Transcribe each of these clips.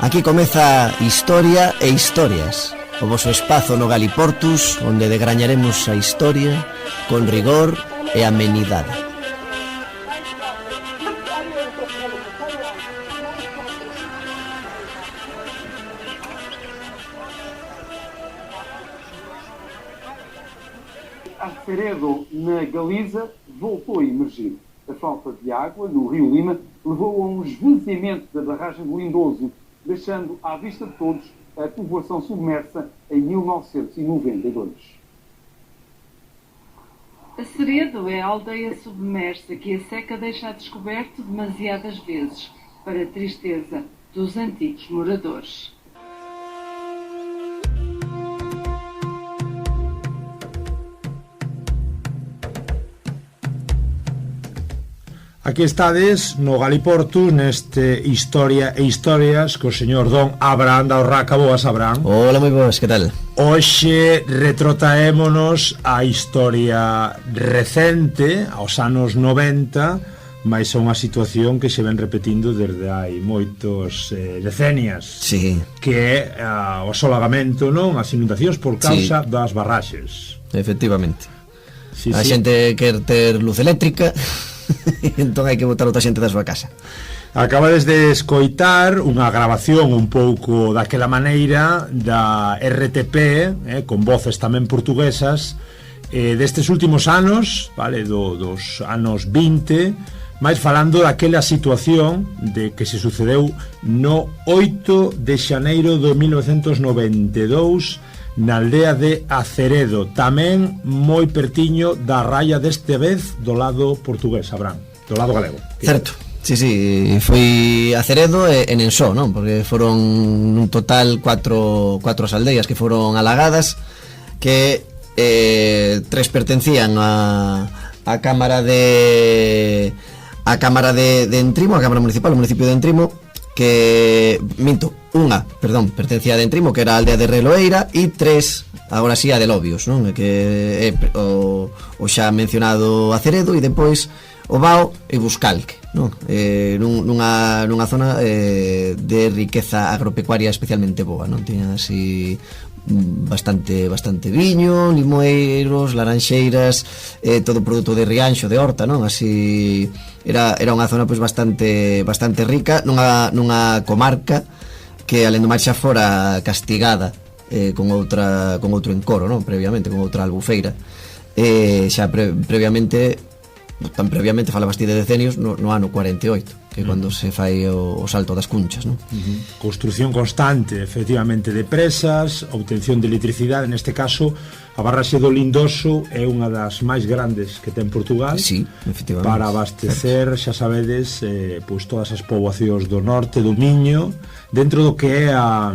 Aquí comeza Historia e Historias, o voso espazo no Galiportus, onde degrañaremos a historia con rigor e amenidade. Aceredo, na Galiza, voltou a emergir. A falta de água no Rio Lima levou a um esvaziamento da barragem de Lindoso, deixando à vista de todos a povoação submersa em 1992. Aceredo é a aldeia submersa que a seca deixa a descoberto demasiadas vezes, para a tristeza dos antigos moradores. Aquí estades no Galiportus neste Historia e Historias co señor Don Abraham da Urraca. Boas, Abraham. Hola, moi boas, que tal? Hoxe retrotraémonos a historia recente, aos anos 90, mais a unha situación que se ven repetindo desde hai moitos decenias. Sí. Que é o solagamento, non? As inundacións por causa das barraxes. Efectivamente. Sí, a xente quer ter luz eléctrica entón hai que botar outra xente da súa casa. Acabades de escoitar unha grabación un pouco daquela maneira da RTP, con voces tamén portuguesas, destes últimos anos, vale, dos anos 20, máis falando daquela situación de que se sucedeu no 8 de xaneiro de 1992 na aldea de Aceredo, tamén moi pertiño da raya deste vez do lado portugués, Abraham, do lado galego. Certo, sí, foi Aceredo e Nensó, non? Porque foron un total cuatro as aldeas que foron alagadas, que tres pertencían a Cámara de Entrimo, a Cámara Municipal, o municipio de Entrimo, que pertencía de Entrimo, que era a aldea de Reloeira, e tres, agora sí, a de Lobios, non? Que é o xa mencionado Aceredo, e depois o Bao e Buscalque, non? Nunha zona de riqueza agropecuaria especialmente boa, non? Tiña así bastante viño, limoeiros, laranxeiras, todo produto de rianxo, de horta, non? Así era unha zona pois bastante rica nunha comarca que alén do máis xa fora castigada con outro encoro, non? Previamente, con outra albufeira, xa previamente falabas ti de decenios no ano 48, que cando se fai o salto das Cunchas, non? Construción constante, efectivamente, de presas, obtención de electricidade. Neste caso, a barraxe do Lindoso é unha das máis grandes que ten Portugal, sí, efectivamente, para abastecer, xa sabedes, pois todas as poboacións do norte, do Miño, dentro do que é a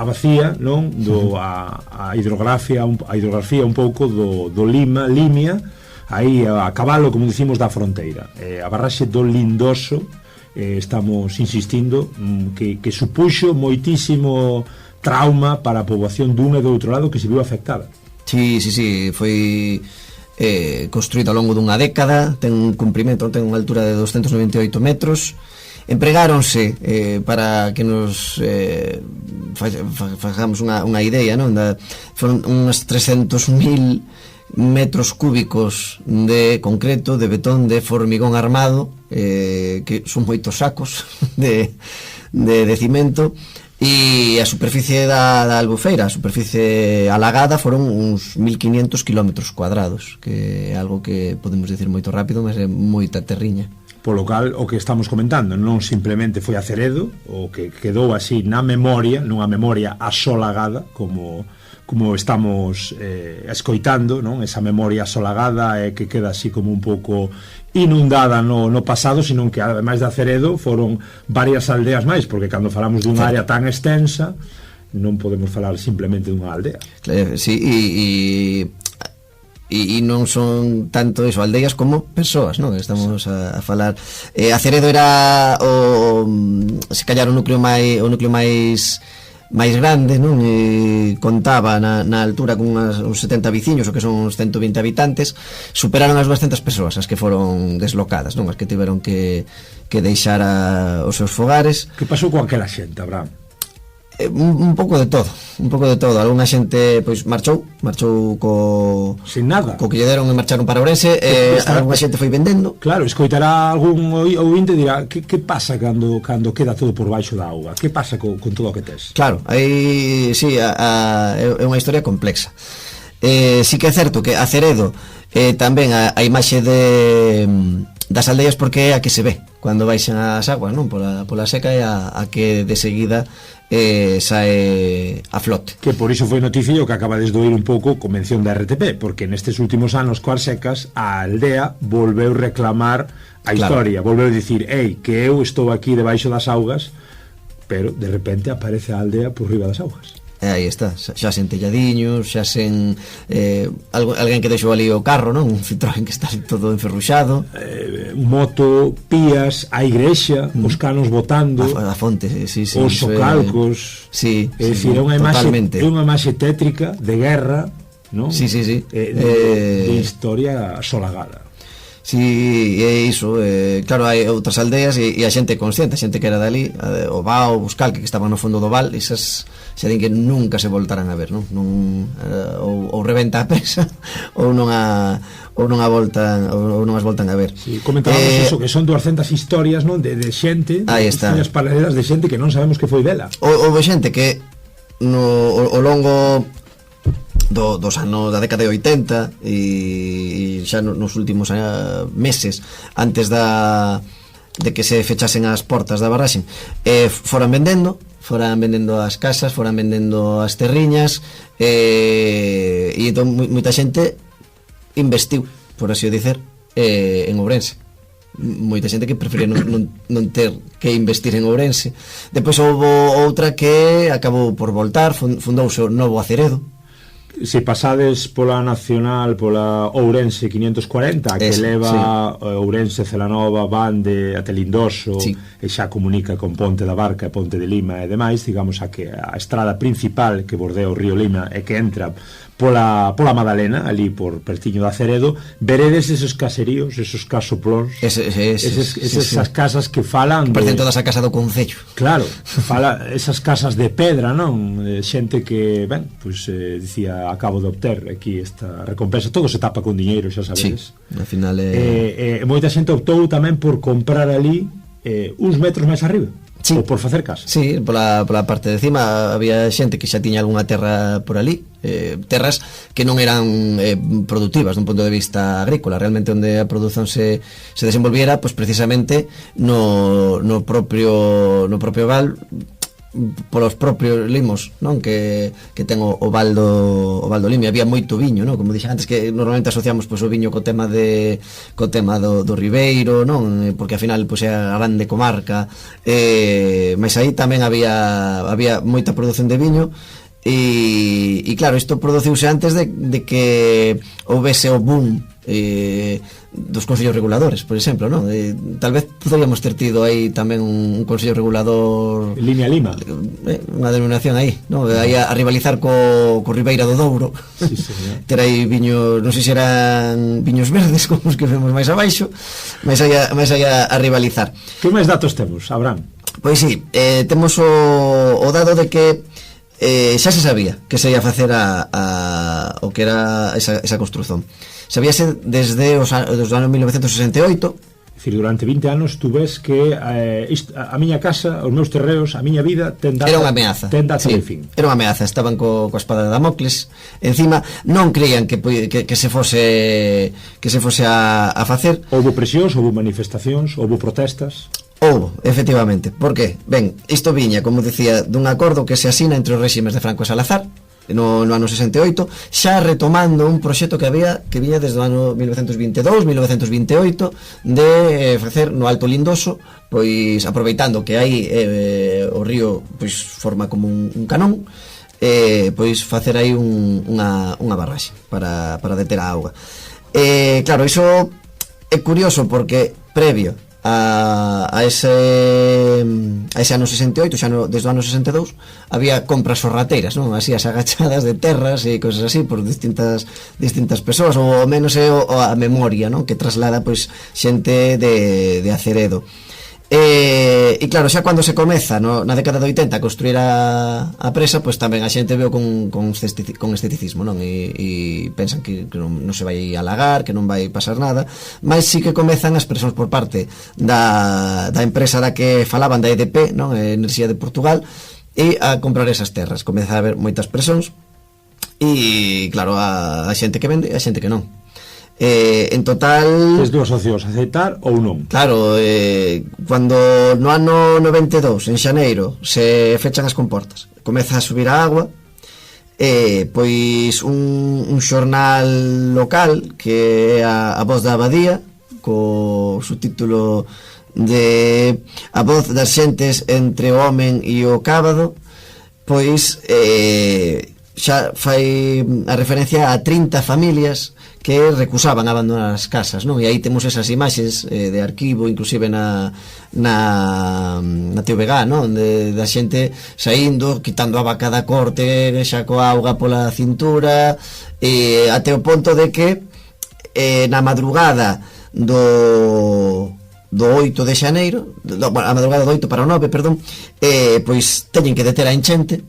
bacía, non? A hidrografía un pouco do Limia, aí a cabalo, como dicimos, da fronteira. A barraxe do Lindoso, estamos insistindo, que supuxo moitísimo trauma para a poboación dun e do outro lado que se viu afectada. Sí, foi construído ao longo dunha década, ten un comprimento, ten unha altura de 298 metros. Empregáronse, para que nos fagamos unha idea, non? Foron unhas 300.000 metros cúbicos de concreto, de betón, de formigón armado, que son moitos sacos de cimento, e a superficie da albufeira, a superficie alagada, foron uns 1500 km cuadrados, que é algo que podemos dicir moito rápido, mas é moita terriña. Polo cal, o que estamos comentando non simplemente foi Aceredo, o que quedou así na memoria, nunha memoria asolagada, como estamos escoitando, non? Esa memoria asolagada que queda así como un pouco inundada no pasado, senón que ademais de Aceredo foron varias aldeas máis, porque cando falamos dunha área tan extensa non podemos falar simplemente dunha aldea. Sí, e non son tanto eso, aldeas como persoas, non? Estamos a falar. Aceredo era se callar o núcleo máis grande, non? Contaba na altura con uns 70 veciños, o que son uns 120 habitantes. Superaron as 200 persoas as que foron deslocadas, non? As que tiveron que deixar os seus fogares. Que pasou con aquela xente, Abraham? Un pouco de todo, Alguna xente pois marchou co sin nada, co que lle deron e marcharon para Ourense, alguna xente foi vendendo. Claro, escoitará algún ouvinte e dirá que pasa cando queda todo por baixo da auga, que pasa con todo o que tes. Claro, aí sí, é unha historia complexa. Sí que é certo que a Ceredo tamén a imaxe das aldeas, porque é a que se ve cando baixan as aguas, non? Pola seca, é a que de seguida sae a flote. Que por iso foi noticia o que acabades de oír un pouco con mención da RTP, porque nestes últimos anos coas secas a aldea volveu reclamar a historia, volveu dicir, que eu estou aquí debaixo das augas, pero de repente aparece a aldea por riba das augas. Aí está, xa sen telladiños, xa sen alguén que deixou ali o carro, non? Un Citroën que está todo enferruxado, moto, pías, a igrexa, os canos botando, a fonte, sí, os socalcos, sí, é dicir, é unha imaxe tétrica de guerra, non? Sí. De historia solagada. Si, é iso, claro, hai outras aldeas e a xente consciente, a xente que era dali, o Bao, o Buscalque, que estaban no fondo do val, esas xa din que nunca se voltaran a ver, non? Ou rebenta a presa ou non as voltan a ver. Sí, comentábamos eso, que son 200 historias, non? De xente, historias paralelas de xente que non sabemos que foi dela. Houve xente que ao longo dos anos da década de 80 e xa nos últimos meses antes de que se fechasen as portas da barraxe, foran vendendo as casas, foran vendendo as terriñas, e entón moita xente investiu, por así dicer, en Ourense. Moita xente que prefería non ter que investir en Ourense. Depois houve outra que acabou por voltar, fundouse o novo Aceredo. Se pasades pola Nacional, pola Ourense 540, que leva Ourense, Celanova, Bande até Lindoso, e xa comunica con Ponte da Barca e Ponte de Lima e demais, digamos, a que a estrada principal que bordea o río Lima e que entra pola Madalena, ali por pertiño da Ceredo, veredes esos caseríos, esos casoplóns, esas casas que falan parecen todas a casa do concello. Claro, esas casas de pedra, non? Xente que, dicía, acabo de obter aquí esta recompensa, todo se tapa con diñeiro, xa sabedes. Al final moita xente optou tamén por comprar ali uns metros máis arriba. Ou por facer casa. Sí, pola parte de cima había xente que xa tiña algunha terra por ali, terras que non eran productivas dun punto de vista agrícola, realmente onde a produción se desenvolviera, pois precisamente no propio val, polos propios limos, non? Que ten o Valdo Limia. Había moito viño, non? Como dixen antes, que normalmente asociamos pois o viño co tema do Ribeiro, non? Porque ao final pois é a grande comarca, mas aí tamén había moita produción de viño. E claro, isto produciuse antes de que houvese o boom dos consellos reguladores, por exemplo, non? Tal vez poderíamos ter tido aí tamén un consello regulador Línea Lima, unha denominación aí, non? Aí a rivalizar co Ribeira do Douro. Sí, ter aí viños, non sei se eran viños verdes como os que vemos máis abaixo, mas aí a rivalizar. Que máis datos temos, Abraham? Pois sí, temos o dado de que xa se sabía que se ia facer o que era esa construción. Sabíase desde os anos 1968. É dicir, durante 20 anos tú ves que a miña casa, os meus terreos, a miña vida era unha ameaza. Ten data de fin. Era unha ameaza, estaban coa espada de Damocles encima, non creían que se fose a facer. Houbo presións, houbo manifestacións, houbo protestas. Houbo, efectivamente. Por que? Ben, isto viña, como decía, dun acordo que se asina entre os réximes de Franco e Salazar no ano 68, xa retomando un proxecto que viña desde o ano 1922, 1928, de facer no Alto Lindoso, pois aproveitando que aí o río pois forma como un canón, pois facer aí unha barraxe para deter a auga. Claro, iso é curioso porque previo a ese ano 68, xa desde o ano 62 había compras sorrateiras, non? Así as agachadas de terras e cousas así por distintas persoas, ou ao menos é a memoria, non? Que traslada pois xente de Aceredo. E claro, xa cando se comeza na década de 80 a construir a presa, pois tamén a xente veo con escepticismo, non? E pensan que non se vai alagar, que non vai pasar nada, mas sí que comezan as presións por parte da empresa da que falaban, da EDP, non? Enerxía de Portugal, e a comprar esas terras. Comeza a haber moitas presións e claro, a xente que vende e a xente que non. En total tes dúas opcións, aceitar ou non. Claro, cando no ano 92, en xaneiro, se fechan as comportas, comeza a subir a agua, pois un xornal local que é a Voz da Abadía, co subtítulo de A Voz das Xentes entre o Homen e o Cábado, pois xa fai a referencia a 30 familias que recusaban abandonar as casas, non? E aí temos esas imaxes de arquivo, inclusive na TVG, non? Da xente saindo, quitando a vaca da corte, xa coa auga pola cintura, até o ponto de que na madrugada do 8 de xaneiro, a madrugada do 8 para o 9, perdón, pois teñen que deter a enchente,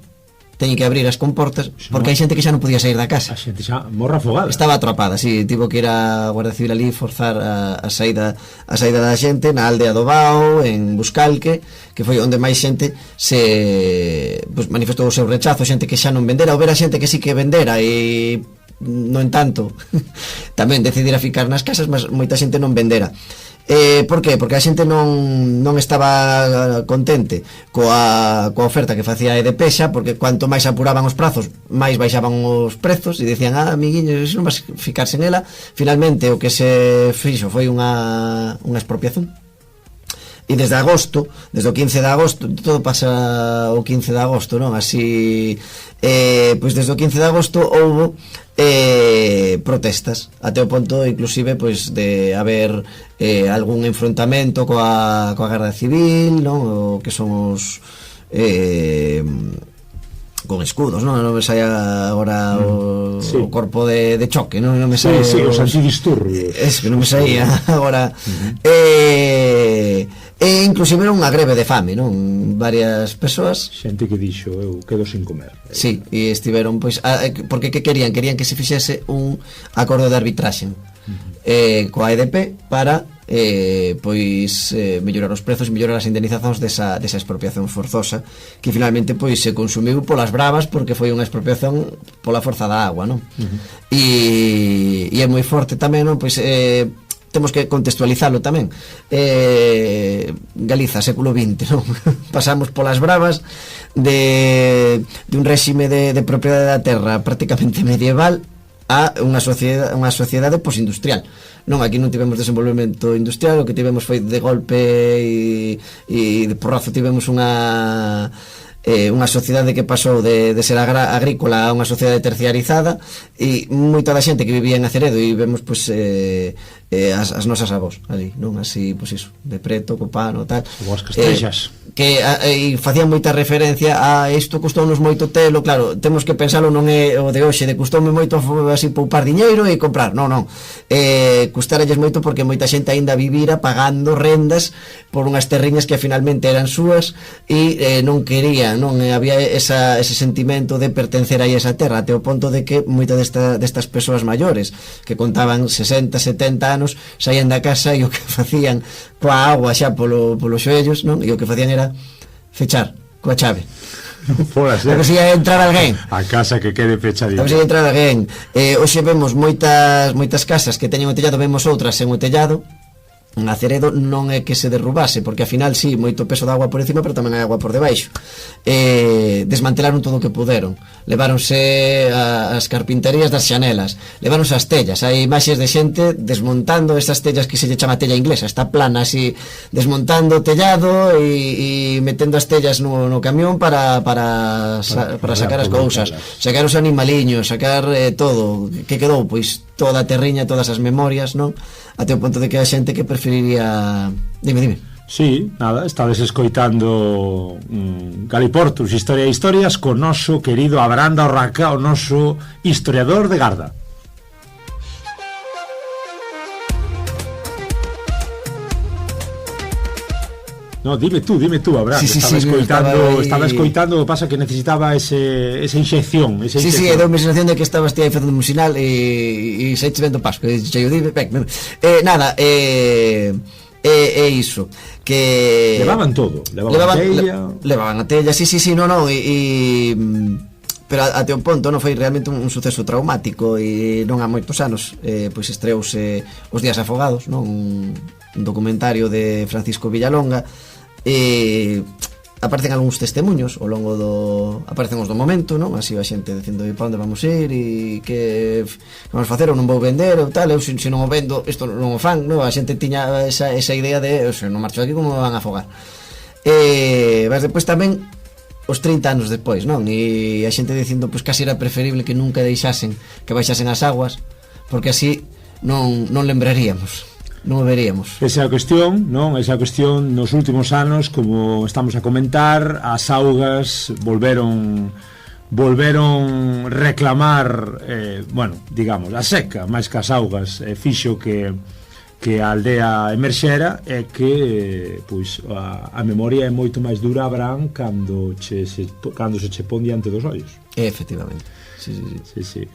teñen que abrir as comportas, porque hai xente que xa non podía sair da casa. A xente xa morra afogada. Estaba atrapada, si, tivo que ir a Guardia Civil ali forzar a saída da xente na aldea do Bao, en Buscalque, que foi onde máis xente se manifestou o seu rechazo, xente que xa non vendera, ou ver a xente que sí que vendera e no entanto tamén decidira ficar nas casas, mas moita xente non vendera. Por qué? Porque a xente non estaba contente coa oferta que facía a EDP xa, porque cuanto máis apuraban os prazos, máis baixaban os prezos, e dicían, amiguiños, se non vas ficarse nela. Finalmente o que se fixo foi unha expropiación. E desde agosto, desde o 15 de agosto, todo pasa o 15 de agosto, non? Así, pois desde o 15 de agosto houbo protestas, até o punto inclusive pois de haber algún enfrontamento coa Garda Civil, non? O que son os con escudos, non? Non me saia agora o corpo de choque, non me saia os antidisturbios. Es que non me saía agora. E inclusive era unha greve de fame, non? Varias persoas, xente que dixo, eu quedo sin comer. Sí, e estiveron, pois, porque que querían? Querían que se fixese un acordo de arbitraxe coa EDP para pois mellorar os prezos, mellorar as indemnizacións desa expropiación forzosa, que finalmente pois se consumiu polas bravas, porque foi unha expropiación pola forza da agua, non? E é moi forte tamén, non? Pois temos que contextualizalo tamén. Galiza, século XX, non? Pasamos polas bravas de un réxime de propiedade da terra prácticamente medieval a unha sociedade posindustrial, non? Aquí non tivemos desenvolvemento industrial, o que tivemos foi de golpe e de porrazo tivemos unha sociedade que pasou de ser agrícola a unha sociedade terciarizada, e moita da xente que vivía en Aceredo, e vemos pois as nosas avós ali, non? Así, pois iso, de preto, co pano, tal, ou as castrexas, que facían moita referencia a isto custounos moito telo. Claro, temos que pensalo, non é o de hoxe de custoume moito así poupar diñeiro e comprar, non, custaralles moito porque moita xente aínda vivira pagando rendas por unhas terriñas que finalmente eran súas e non querían, non había ese sentimento de pertencer a esa terra, até o punto de que moitas destas persoas maiores que contaban 60, 70 anos saían da casa e o que facían coa agua xa polos xoellos, non? E o que facían era fechar coa chave. Non fora ser. Porque se ia entrar alguén. A casa que quede fechadita. Porque se ia entrar alguén. Hoxe vemos moitas casas que teñen o tellado, vemos outras sen o tellado. En Aceredo non é que se derrubase, porque ao final sí, moito peso de agua por encima, pero tamén hai agua por debaixo. Desmantelaron todo o que puderon. Leváronse as carpinterías das xanelas, leváronse as tellas. Hai imaxes de xente desmontando esas tellas que se lle chama tella inglesa, está plana así, desmontando o tellado e metendo as tellas no camión para sacar as cousas, sacar os animaliños, sacar todo. Que quedou? Pois toda a terriña, todas as memorias, non? Até o punto de que a xente que preferiría... Dime. Sí, nada, estades escoitando Galiportus, Historia e Historias, con noso querido Abraham da Urraca, o noso historiador de garda. No, dime tú, Abraham. Sí, Estaba escoitando, pasa que necesitaba esa inyección. Sí, deu a sensación de que estabas ti aí facendo un sinal e saiche vendo paso, que cheio di, nada, iso, que levaban todo, levaban a tella, sí, pero até o ponto non foi realmente un suceso traumático e non há moitos anos pois estreouse Os Días Afogados, non? Un documentario de Francisco Villalonga e aparecen algúns testemunhos ao longo aparecen os do momento, non? Así a xente dicindo para onde vamos ir e que vamos facer ou non vou vender ou tal, eu se non o vendo isto non o fan, non? A xente tiña esa idea de se non marcho aquí como me van a afogar mas depois tamén os 30 anos depois, non? E a xente dicindo pois casi era preferible que nunca deixasen que baixasen as aguas porque así non lembraríamos, non o veríamos. Esa é a cuestión, non? Esa é a cuestión nos últimos anos, como estamos a comentar, as augas volveron reclamar digamos, a seca máis que as augas fixo que a aldea emerxera e que pois a memoria é moito máis dura, Abraham, cando se che pon diante dos ollos. Efectivamente. Sí.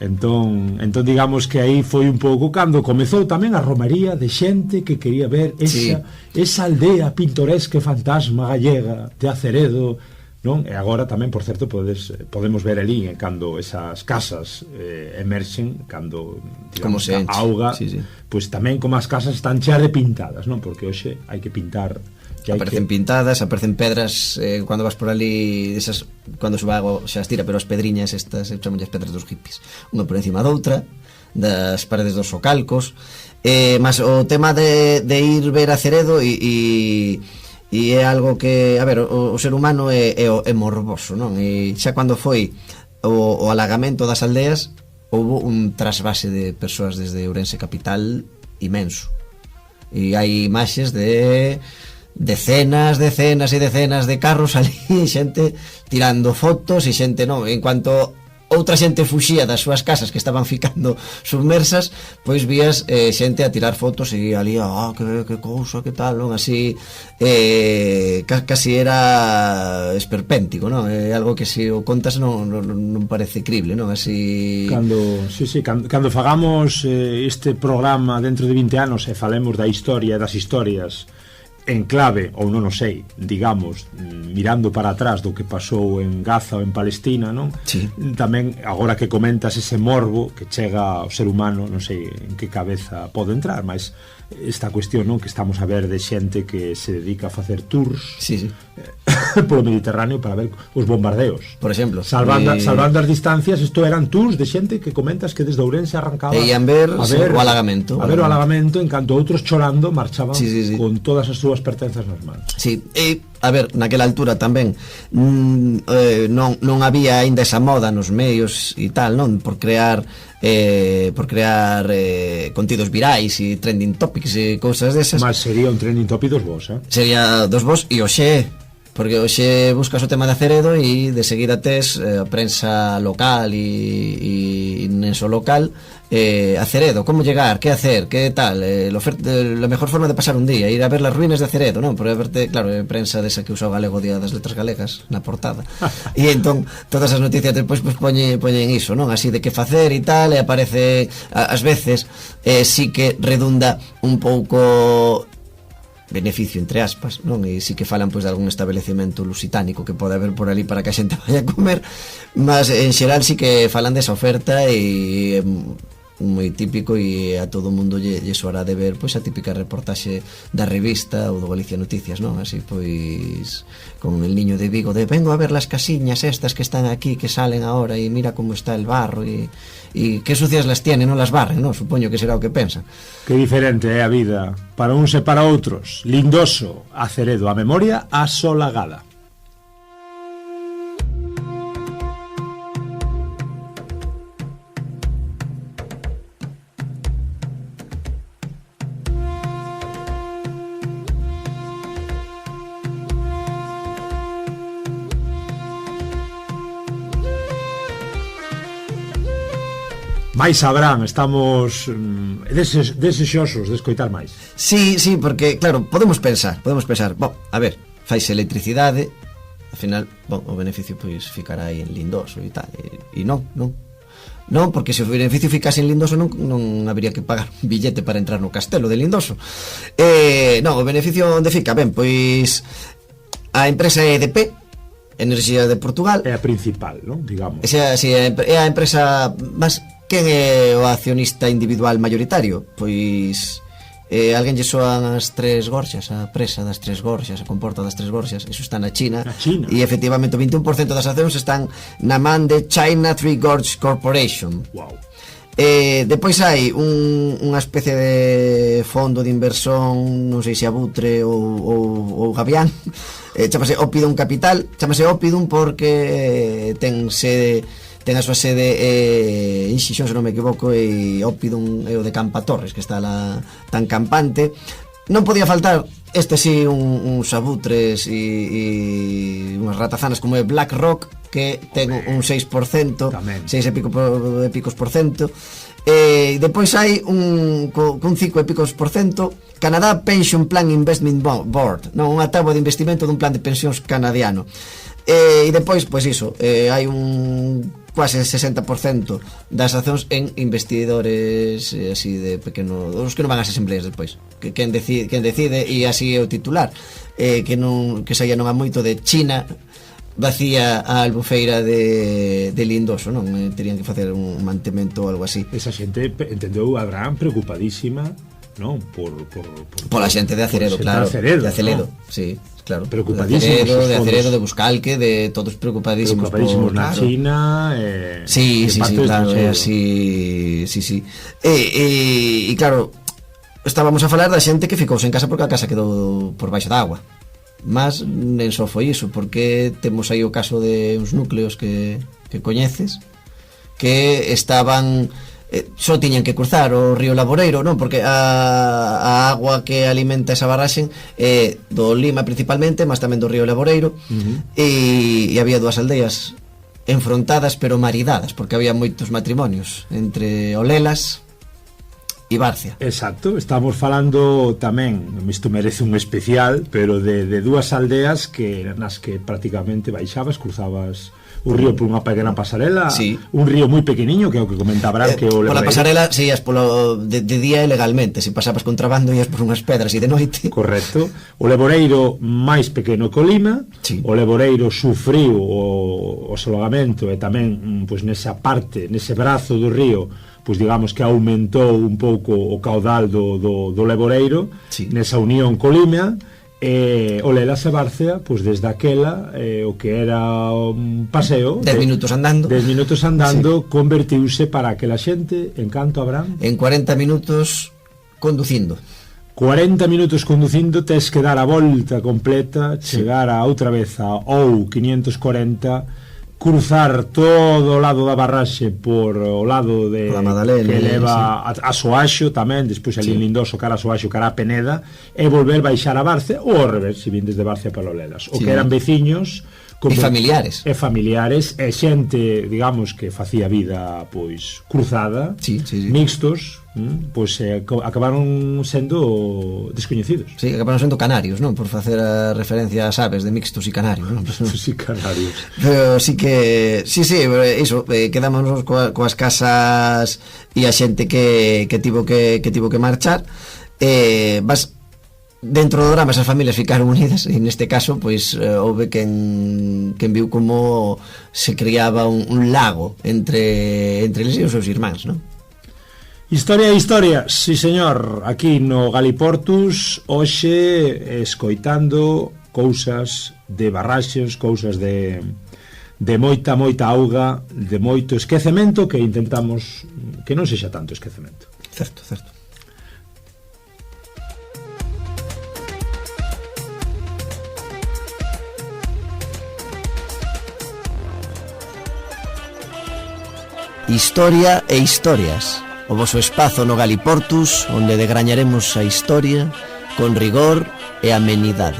Entón digamos que aí foi un pouco cando comezou tamén a romaría de xente que quería ver esa aldea pintoresca e fantasma gallega de Aceredo, non? E agora tamén, por certo, podemos ver ali cando esas casas emerxen, cando digamos, a auga, pois tamén como as casas están cheas de pintadas, non? Porque hoxe hai que pintar, aparecen pintadas, aparecen pedras cando vas por ali esas, cando suba agua xa as tira, pero as pedriñas estas chamamos as pedras dos hippies, unha por encima doutra das paredes dos socalcos mas o tema de ir ver Aceredo e é algo que, a ver, o ser humano é morboso, non? E xa cando foi o alagamento das aldeas houve un trasvase de persoas desde Ourense capital imenso e hai imaxes de decenas e decenas de carros ali, xente tirando fotos e xente, non, en cuanto outra xente fuxía das súas casas que estaban ficando submersas, pois vías xente a tirar fotos e ali, que cousa, que tal, non? Así casi era esperpéntico, non? É algo que se o contas non parece crible, non? Así cando fagamos este programa dentro de 20 anos e falemos da historia e das historias en clave, ou non o sei, digamos, mirando para atrás do que pasou en Gaza ou en Palestina, non? Sí. Tamén, agora que comentas ese morbo que chega ao ser humano, non sei en que cabeza pode entrar, mas esta cuestión, non, que estamos a ver de xente que se dedica a facer tours polo Mediterráneo para ver os bombardeos, por exemplo, salvando as distancias. Isto eran tours de xente que comentas que desde Ourense arrancaba e ian ver o alagamento, en canto outros chorando marchaban con todas as súas pertenzas nas mans. A ver, naquela altura tamén non había aínda esa moda nos medios e tal, non? Por crear contidos virais e trending topics e cousas desas. Mas sería un trending topic dos vos, Sería dos vos e oxe, porque hoxe buscas o tema de Aceredo e de seguida tes a prensa local e nenso local Aceredo, como llegar, que hacer, que tal, la mejor forma de pasar un día, ir a ver las ruínas de Aceredo, non? Por verte, claro, prensa desa que usa o galego Día das Letras Galegas na portada e entón todas as noticias despois poñen iso, non? Así de que facer e tal, e aparece ás veces sí que redunda un pouco beneficio entre aspas, non? E sí que falan pois de algún establecemento lusitanico que pode haber por ali para que a xente vaya a comer, mas en xeral sí que falan desa oferta e moi típico e a todo o mundo lle soará de ver pois a típica reportaxe da revista ou do Galicia Noticias, non? Así pois con el niño de Vigo de vengo a ver las casiñas estas que están aquí que salen ahora e mira como está el barro e que sucias las tienen, non las barren, non? Supoño que será o que pensan. Que diferente é a vida para uns e para outros. Lindoso, Aceredo, a memoria asolagada. Mais sabrán, estamos desexosos de escoitar máis. Sí, porque, claro, podemos pensar. Bom, a ver, faise electricidade, ao final, bon, o beneficio pois ficará aí en Lindoso e tal, e non, porque se o beneficio ficase en Lindoso non habría que pagar un billete para entrar no castelo de Lindoso. Non, o beneficio onde fica? Ben, pois a empresa EDP, Enerxía de Portugal, é a principal, non? Digamos. É a empresa, mas quen é o accionista individual mayoritario? Pois alguén lle soan as Tres Gorxas, a presa das Tres Gorxas, a comporta das Tres Gorxas, eso está na China. E efectivamente o 21% das accións están na man de China Three Gorge Corporation. Wow. Depois hai unha especie de fondo de inversión, non sei se abutre ou gavián, chamase Opidum Capital, chamase Opidum porque ten a súa sede en Xixón, se non me equivoco, e Opidum é o de Campa Torres, que está lá tan campante. Non podía faltar sí, uns abutres e unhas ratazanas como é BlackRock, que ten un 6%, 6 e picos por cento. E depois hai cun 5 e picos por cento Canadá Pension Plan Investment Board, non, unha táboa de investimento dun plan de pensións canadiano. E depois, pois iso, hai un quase 60% das accións en investidores así de pequeno, os que non van ás asembleas despois, que quen decide e así é o titular, que saía non a moito de China vacía a albufeira de Lindoso, non? Terían que facer un mantemento ou algo así. Esa xente, entendeu, Abraham, preocupadísima, non? Pola xente de Aceredo, claro, de Aceredo, ¿no? Sí, claro, preocupadísimos de Aceredo, de Buscalque, de todos preocupadísimos na China, sí, claro, así, sí. E claro, estábamos a falar da xente que ficouse en casa porque a casa quedou por baixo da agua. Mas nen só foi iso, porque temos aí o caso de uns núcleos que coñeces que estaban só tiñan que cruzar o río Laboreiro, non? Porque a agua que alimenta esa barraxe é do Lima principalmente, mas tamén do río Laboreiro. E había dúas aldeas enfrontadas pero maridadas, porque había moitos matrimonios entre Olelas e Barcia. Exacto, estamos falando tamén, isto merece un especial, pero de dúas aldeas nas que prácticamente baixabas, cruzabas o río por unha pequena pasarela, sí. Un río moi pequeniño, que é o que comentaba que o Leboreiro. Por a pasarela, se ias de día ilegalmente, se pasabas contrabando ias por unhas pedras e de noite. Correcto. O Leboreiro máis pequeno que o Lima, sí. O Leboreiro sufriu o solagamento e tamén pois nesa parte, nese brazo do río, pois digamos que aumentou un pouco o caudal do Leboreiro, sí. Nesa unión co Lima. Olelas e Barcia, pois desde aquela o que era un paseo 10 minutos andando sí. Convertiuse para aquela xente en canto, Abraham? En 40 minutos conducindo. 40 minutos conducindo, tes que dar a volta completa, chegar a outra vez a ou 540, cruzar todo o lado da barraxe por o lado de Madalena, que leva a Soaxo tamén, despois ali en Lindoso cara a Soaxo, cara a Peneda, e volver baixar a Barcia ou ao revés, se vindes de Barcia para Olelas, o que eran veciños e familiares e xente, digamos, que facía vida pois cruzada, sí. Mixtos, pois acabaron sendo descoñecidos. Sí, acabaron sendo canarios, non? Por facer a referencia ás aves de mixtos e canarios, non? Mixtos e canarios. Pero sí que iso, quedámonos coas casas e a xente que tivo que marchar. Vas dentro do drama, esas familias ficaron unidas e neste caso pois houve quen viu como se criaba un lago entre eles e os seus irmáns, non? Historia, sí señor, aquí no Galiportus hoxe escoitando cousas de barraxes, cousas de moita auga, de moito esquecemento, que intentamos que non sexa tanto esquecemento. Certo. Historia e historias, o voso espazo no Galiportus onde degrañaremos a historia con rigor e amenidade.